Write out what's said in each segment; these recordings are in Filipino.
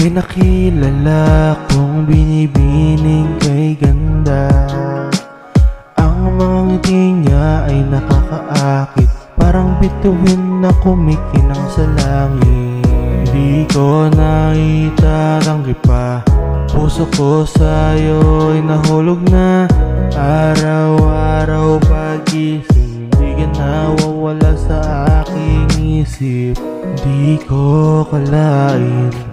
May nakilala kong binibining kay ganda. Ang mga ngiti niya ay nakakaakit, parang bituin na kumikinang sa langit. Di ko na itatanggi pa, puso ko sa'yo'y nahulog na. Araw-araw pagising, di ka nawawala sa aking isip. Di ko kalain,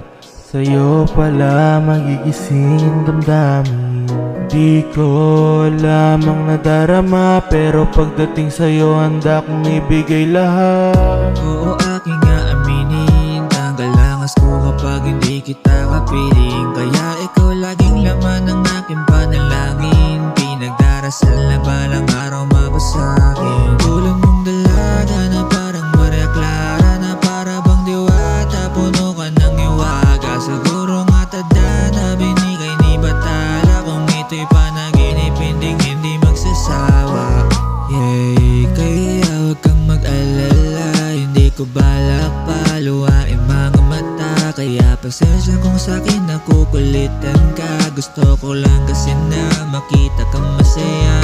sa'yo pala magigising ang damdamin. Di ko lamang nadarama, pero pagdating sa'yo handa kong ibigay lahat. Oo, aking nga aminin, tanggalangas ko kapag hindi kita kapiling. Kaya ikaw laging laman ng aking panalangin, pinagdarasal na balang araw mabasagin. Tulong mong dalaga na parang Maria Clara, na para bang diwata, puno ka ng iwaga. Siguro nga tada na binigay ni Batala, kung ito'y panaginip hindi magsasawa. Yay, kaya huwag kang mag-alala, hindi ko balak paluwain mga mata. Kaya pasensya kung sa'kin nakukulitan ka, gusto ko lang kasi na makita kang masaya.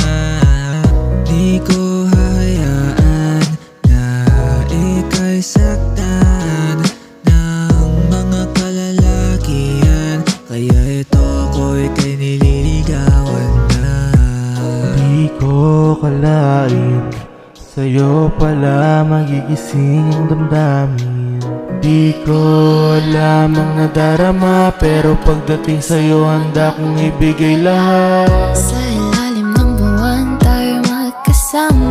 Di ko hahayaan na ika'y saktan ng mga kalalakihan, kaya ito ako'y kay nililigawan na. Di ko kalain, sa'yo pala magigising ang damdamin. Di ko lamang nadarama, pero pagdating sa'yo handa kong ibigay lahat. Sa ilalim ng buwan tayo magkasama.